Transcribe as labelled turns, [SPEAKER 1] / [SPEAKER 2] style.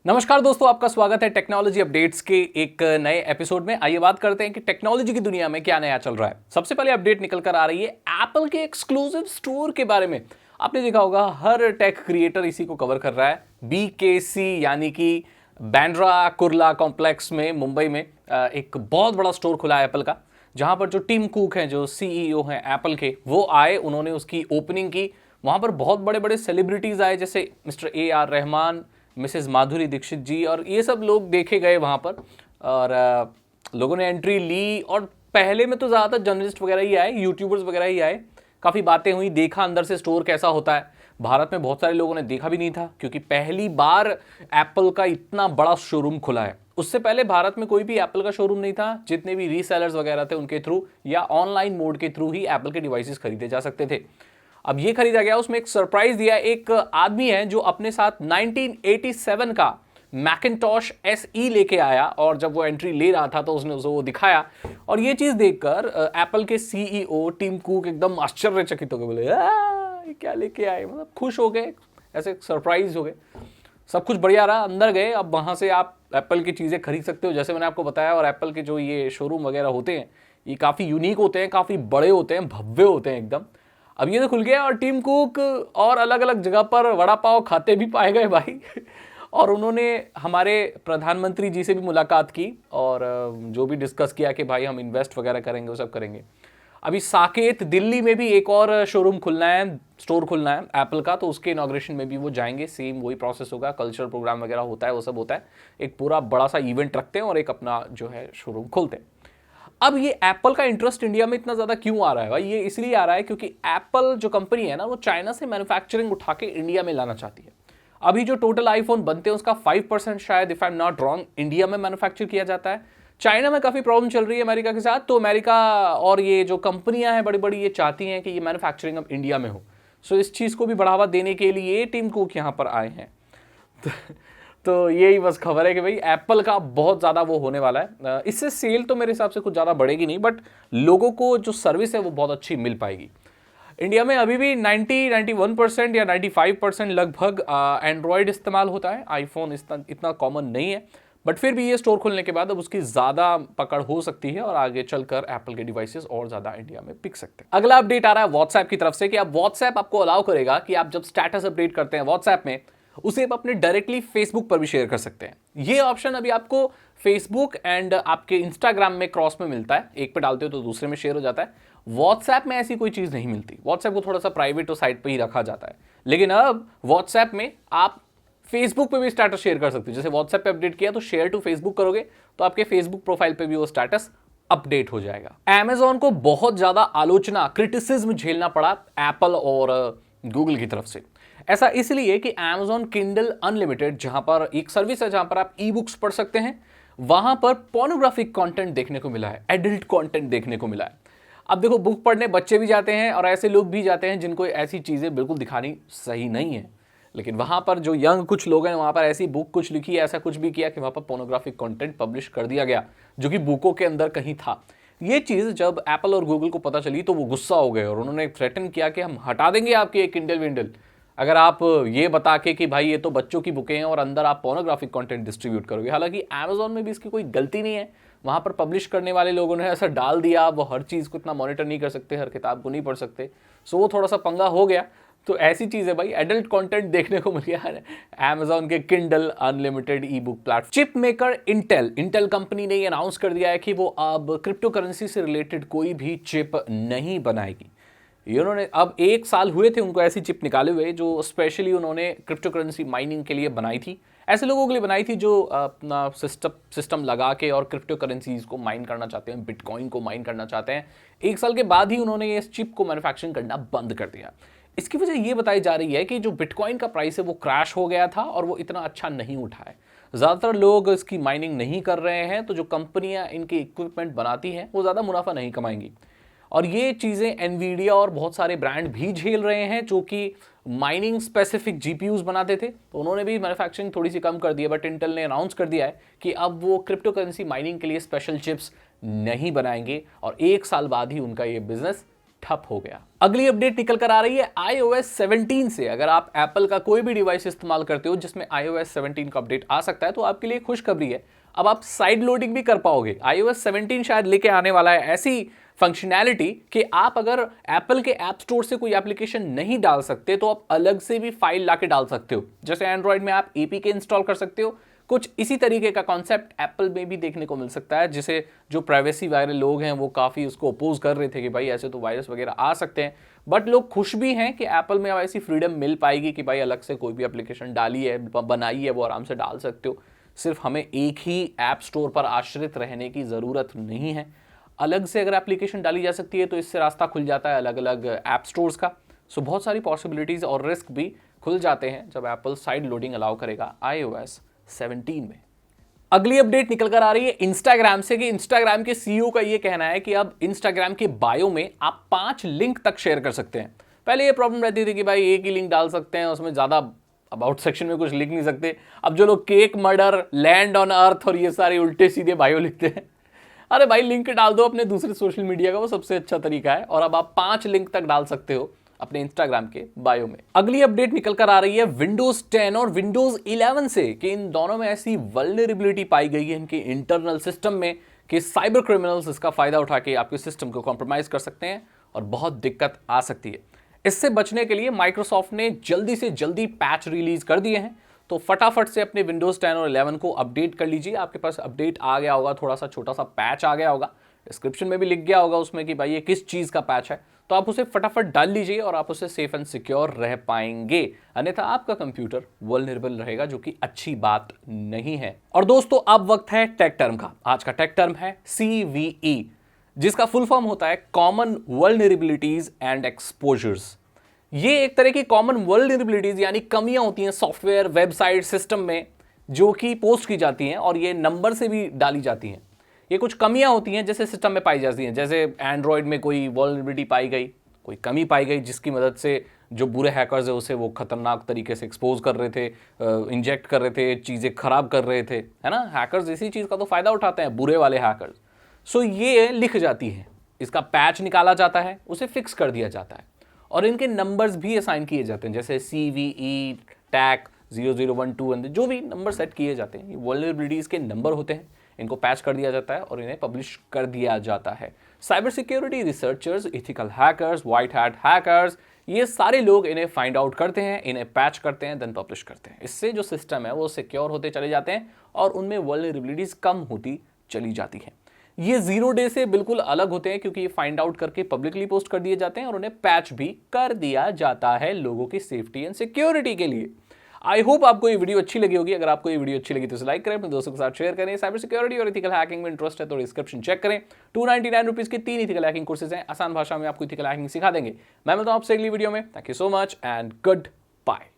[SPEAKER 1] नमस्कार दोस्तों, आपका स्वागत है टेक्नोलॉजी अपडेट्स के एक नए एपिसोड में। आइए बात करते हैं कि टेक्नोलॉजी की दुनिया में क्या नया चल रहा है। सबसे पहले अपडेट निकल कर आ रही है एप्पल के एक्सक्लूसिव स्टोर के बारे में। आपने देखा होगा हर टेक क्रिएटर इसी को कवर कर रहा है। BKC यानी कि बांद्रा कुर्ला कॉम्प्लेक्स में मुंबई में एक बहुत बड़ा स्टोर खुला है एप्पल का, जहां पर जो टिम कुक हैं, जो CEO हैं एप्पल के, वो आए, उन्होंने उसकी ओपनिंग की। वहां पर बहुत बड़े बड़े सेलिब्रिटीज आए, जैसे mister AR Rahman, Mrs Madhuri Dixit जी, और ये सब लोग देखे गए वहाँ पर। और लोगों ने एंट्री ली, और पहले में तो ज़्यादातर जर्नलिस्ट वगैरह ही आए, यूट्यूबर्स वगैरह ही आए। काफ़ी बातें हुई, देखा अंदर से स्टोर कैसा होता है। भारत में बहुत सारे लोगों ने देखा भी नहीं था, क्योंकि पहली बार एप्पल का इतना बड़ा शोरूम खुला है। उससे पहले भारत में कोई भी एप्पल का शोरूम नहीं था। जितने भी रीसेलर्स वगैरह थे, उनके थ्रू या ऑनलाइन मोड के थ्रू ही एप्पल के डिवाइसेस खरीदे जा सकते थे। अब ये खरीदा गया, उसमें एक सरप्राइज दिया। एक आदमी है जो अपने साथ 1987 का मैकिन्टॉश SE लेके आया, और जब वो एंट्री ले रहा था तो उसने उसे वो दिखाया। और ये चीज देखकर एप्पल के CEO टिम कुक एकदम आश्चर्यचकित हो गए, बोले ये क्या लेके आए, मतलब खुश हो गए, ऐसे सरप्राइज हो गए। सब कुछ बढ़िया रहा, अंदर गए। अब वहां से आप एप्पल की चीजें खरीद सकते हो, जैसे मैंने आपको बताया। और एप्पल के जो ये शोरूम वगैरह होते हैं, ये काफी यूनिक होते हैं, काफी बड़े होते हैं, भव्य होते हैं एकदम। अब ये तो खुल गया, और टिम कुक और अलग अलग जगह पर वड़ा पाव खाते भी पाए गए भाई। और उन्होंने हमारे प्रधानमंत्री जी से भी मुलाकात की, और जो भी डिस्कस किया कि भाई हम इन्वेस्ट वगैरह करेंगे, वो सब करेंगे। अभी साकेत दिल्ली में भी एक और शोरूम खुलना है, स्टोर खुलना है एप्पल का, तो उसके इनॉग्रेशन में भी वो जाएंगे। सेम वही प्रोसेस होगा, कल्चरल प्रोग्राम वगैरह होता है, वो सब होता है। एक पूरा बड़ा सा इवेंट रखते हैं और एक अपना जो है शोरूम खोलते हैं। अब ये एप्पल का इंटरेस्ट इंडिया में इतना ज़्यादा क्यों आ रहा है भाई? ये इसलिए आ रहा है क्योंकि एप्पल जो कंपनी है ना, वो चाइना से मैन्युफैक्चरिंग उठा के इंडिया में लाना चाहती है। अभी जो टोटल आईफोन बनते हैं उसका 5% शायद, if I am not wrong, India में मैन्युफैक्चर किया जाता है। चाइना में काफ़ी प्रॉब्लम चल रही है अमेरिका के साथ, तो अमेरिका और ये जो कंपनियां हैं बड़ी बड़ी, ये चाहती हैं कि ये मैन्युफैक्चरिंग अब इंडिया में हो। सो इस चीज़ को भी बढ़ावा देने के लिए टिम कुक यहाँ पर आए हैं। तो यही बस खबर है कि भाई एप्पल का बहुत ज़्यादा वो होने वाला है। इससे सेल तो मेरे हिसाब से कुछ ज़्यादा बढ़ेगी नहीं, बट लोगों को जो सर्विस है वो बहुत अच्छी मिल पाएगी। इंडिया में अभी भी 91% या 95% लगभग एंड्रॉयड इस्तेमाल होता है। आईफोन इतना कॉमन नहीं है, बट फिर भी ये स्टोर खुलने के बाद अब उसकी ज़्यादा पकड़ हो सकती है, और आगे चलकर एप्पल के डिवाइसेस और ज़्यादा इंडिया में बिक सकते हैं। अगला अपडेट आ रहा है व्हाट्सएप की तरफ से, कि अब व्हाट्सएप आपको अलाउ करेगा कि आप जब स्टेटस अपडेट करते हैं व्हाट्सएप में, उसे आप अपने डायरेक्टली फेसबुक पर भी शेयर कर सकते हैं। ये ऑप्शन अभी आपको फेसबुक एंड आपके इंस्टाग्राम में क्रॉस में मिलता है। एक पे डालते हो तो दूसरे में शेयर हो जाता है। व्हाट्सएप में ऐसी कोई चीज़ नहीं मिलती। व्हाट्सएप को थोड़ा सा प्राइवेट और साइड पे ही रखा जाता है, लेकिन अब व्हाट्सएप में आप फेसबुक पे भी स्टेटस शेयर कर सकते हो। जैसे व्हाट्सएप पे अपडेट किया तो शेयर टू फेसबुक करोगे, तो आपके फेसबुक प्रोफाइल पे भी वो स्टेटस अपडेट हो जाएगा। Amazon को बहुत ज्यादा आलोचना, क्रिटिसिज्म झेलना पड़ा एप्पल और गूगल की तरफ से। ऐसा इसलिए कि Amazon Kindle Unlimited, जहां पर एक सर्विस है जहां पर आप ई बुक्स पढ़ सकते हैं, वहां पर पोर्नोग्राफिक कंटेंट देखने को मिला है, एडल्ट कंटेंट देखने को मिला है। अब देखो, बुक पढ़ने बच्चे भी जाते हैं और ऐसे लोग भी जाते हैं जिनको ऐसी चीजें बिल्कुल दिखानी सही नहीं है, लेकिन वहां पर जो यंग कुछ लोग हैं, वहां पर ऐसी बुक कुछ लिखी, ऐसा कुछ भी किया कि वहां पर पोर्नोग्राफिक कंटेंट पब्लिश कर दिया गया, जो कि बुकों के अंदर कहीं था। ये चीज जब एप्पल और गूगल को पता चली तो वो गुस्सा हो गए, और उन्होंने थ्रेटन किया कि हम हटा देंगे आपकी एक किंडल विंडल, अगर आप ये बता के कि भाई ये तो बच्चों की बुकें हैं और अंदर आप पोर्नोग्राफिक कंटेंट डिस्ट्रीब्यूट करोगे। हालांकि Amazon में भी इसकी कोई गलती नहीं है, वहां पर पब्लिश करने वाले लोगों ने ऐसा डाल दिया। वो हर चीज़ को इतना मॉनिटर नहीं कर सकते, हर किताब को नहीं पढ़ सकते, सो वो थोड़ा सा पंगा हो गया। तो ऐसी चीज़ है भाई, एडल्ट कंटेंट देखने को मिल गया है Amazon के Kindle अनलिमिटेड ई book platform. Chip maker Intel company ने ये अनाउंस कर दिया है कि वो अब क्रिप्टो करेंसी से रिलेटेड कोई भी चिप नहीं बनाएगी। उन्होंने अब 1 साल हुए थे उनको ऐसी चिप निकाले हुए, जो स्पेशली उन्होंने क्रिप्टो करेंसी माइनिंग के लिए बनाई थी। ऐसे लोगों के लिए बनाई थी जो अपना सिस्टम लगा के और क्रिप्टो करेंसीज को माइन करना चाहते हैं, बिटकॉइन को माइन करना चाहते हैं। 1 साल के बाद ही उन्होंने इस चिप को मैन्युफैक्चरिंग करना बंद कर दिया। इसकी वजह ये बताई जा रही है कि जो बिटकॉइन का प्राइस है वो क्रैश हो गया था, और वो इतना अच्छा नहीं उठा है। ज़्यादातर लोग इसकी माइनिंग नहीं कर रहे हैं, तो जो कंपनियां इनके इक्विपमेंट बनाती हैं वो ज़्यादा मुनाफा नहीं कमाएंगी। और ये चीज़ें एनवीडिया और बहुत सारे ब्रांड भी झेल रहे हैं, जो कि माइनिंग स्पेसिफिक जीपीयूज बनाते थे, तो उन्होंने भी मैन्युफैक्चरिंग थोड़ी सी कम कर दी है। बट इंटेल ने अनाउंस कर दिया है कि अब वो क्रिप्टो करेंसी माइनिंग के लिए स्पेशल चिप्स नहीं बनाएंगे, और 1 साल बाद ही उनका ये बिजनेस ठप हो गया। अगली अपडेट निकल कर आ रही है iOS 17 से। अगर आप एप्पल का कोई भी डिवाइस इस्तेमाल करते हो जिसमें iOS 17 का अपडेट आ सकता है तो आपके लिए खुशखबरी है, अब आप साइड लोडिंग भी कर पाओगे। iOS 17 शायद लेके आने वाला है ऐसी फंक्शनैलिटी कि आप अगर एप्पल के ऐप स्टोर से कोई एप्लीकेशन नहीं डाल सकते तो आप अलग से भी फाइल लाके डाल सकते हो। जैसे एंड्रॉइड में आप APK इंस्टॉल कर सकते हो, कुछ इसी तरीके का कॉन्सेप्ट एप्पल में भी देखने को मिल सकता है, जिसे जो प्राइवेसी वाले लोग हैं वो काफ़ी उसको अपोज कर रहे थे कि भाई ऐसे तो वायरस वगैरह आ सकते हैं। बट लोग खुश भी हैं कि एप्पल में अब ऐसी फ्रीडम मिल पाएगी कि भाई अलग से कोई भी एप्लीकेशन डाली है, बनाई है, वो आराम से डाल सकते हो। सिर्फ हमें एक ही ऐप स्टोर पर आश्रित रहने की ज़रूरत नहीं है। अलग से अगर एप्लीकेशन डाली जा सकती है तो इससे रास्ता खुल जाता है अलग अलग ऐप स्टोर्स का। सो बहुत सारी पॉसिबिलिटीज़ और रिस्क भी खुल जाते हैं जब एप्पल साइड लोडिंग अलाउ करेगा iOS 17 में। अगली अपडेट निकल कर आ रही है इंस्टाग्राम से कि इंस्टाग्राम के CEO का यह कहना है कि अब इंस्टाग्राम के बायो में आप 5 लिंक तक शेयर कर सकते हैं। पहले ये प्रॉब्लम रहती थी कि भाई एक ही लिंक डाल सकते हैं, उसमें ज़्यादा अबाउट सेक्शन में कुछ लिख नहीं सकते। अब जो लोग cake, murder, land on earth और ये सारे उल्टे सीधे बायो लिखते हैं, अरे भाई लिंक डाल दो अपने दूसरे सोशल मीडिया का, वो सबसे अच्छा तरीका है। और अब आप 5 लिंक तक डाल सकते हो अपने इंस्टाग्राम के बायो में। अगली अपडेट निकल कर आ रही है विंडोज 10 और विंडोज 11 से कि इन दोनों में ऐसी वल्नरेबिलिटी पाई गई है इनके इंटरनल सिस्टम में कि साइबर क्रिमिनल्स इसका फायदा उठा के आपके सिस्टम को कॉम्प्रोमाइज कर सकते हैं और बहुत दिक्कत आ सकती है। इससे बचने के लिए माइक्रोसॉफ्ट ने जल्दी से जल्दी पैच रिलीज कर दिए हैं, तो फटाफट से अपने विंडोज 10 और 11 को अपडेट कर लीजिए। आपके पास अपडेट आ गया होगा, थोड़ा सा छोटा सा पैच आ गया होगा, डिस्क्रिप्शन में भी लिख गया होगा उसमें कि भाई ये किस चीज़ का पैच है, तो आप उसे फटाफट डाल लीजिए और आप उसे सेफ एंड सिक्योर रह पाएंगे। अन्यथा आपका कंप्यूटर वल्नरेबल रहेगा, जो कि अच्छी बात नहीं है। और दोस्तों अब वक्त है टेक टर्म का। आज का टेक टर्म है CVE, जिसका फुल फॉर्म होता है कॉमन वल्नरेबिलिटीज एंड एक्सपोजर्स। ये एक तरह की कॉमन वल्नरेबिलिटीज यानी कमियां होती हैं सॉफ्टवेयर, वेबसाइट, सिस्टम में, जो कि पोस्ट की जाती हैं और ये नंबर से भी डाली जाती हैं। ये कुछ कमियां होती हैं जैसे सिस्टम में पाई जाती हैं। जैसे एंड्रॉयड में कोई वल्नरेबिलिटी पाई गई, कोई कमी पाई गई जिसकी मदद से जो बुरे हैकर्स है उसे वो खतरनाक तरीके से एक्सपोज कर रहे थे, इंजेक्ट कर रहे थे, चीज़ें खराब कर रहे थे, है ना। हैकर्स इसी चीज़ का तो फायदा उठाते हैं, बुरे वाले हैकर्स। सो ये लिख जाती है, इसका पैच निकाला जाता है, उसे फिक्स कर दिया जाता है और इनके नंबर्स भी असाइन किए जाते हैं, जैसे CVE, टैक 0012 जो भी नंबर सेट किए जाते हैं, ये वल्नरेबिलिटीज़ के नंबर होते हैं। इनको पैच कर दिया जाता है और इन्हें पब्लिश कर दिया जाता है। Cyber security researchers, ethical hackers, white hat hackers, ये सारे लोग इन्हें फाइंड आउट करते हैं, इन्हें पैच करते हैं, देन पब्लिश करते हैं। इससे जो सिस्टम है वो सिक्योर होते चले जाते हैं और उनमें वल्नरेबिलिटीज़ कम होती चली जाती हैं। ये 0 डे से बिल्कुल अलग होते हैं क्योंकि ये फाइंड आउट करके पब्लिकली पोस्ट कर दिए जाते हैं और उन्हें पैच भी कर दिया जाता है लोगों की सेफ्टी एंड सिक्योरिटी के लिए। आई होप आपको ये वीडियो अच्छी लगी होगी। अगर आपको ये वीडियो अच्छी लगी तो इसे लाइक करें, अपने दोस्तों के साथ शेयर करें। साइबर सिक्योरिटी और इथिकल हैकिंग में इंटरेस्ट है तो डिस्क्रिप्शन चेक करें। 299 रुपीज के 3 इथिकल हैकिंग कोर्सेज हैं, आसान भाषा में आपको इथिकल हैकिंग सिखा देंगे। मैं मिलता हूं आपसे अगली वीडियो में। Thank you so much and good bye.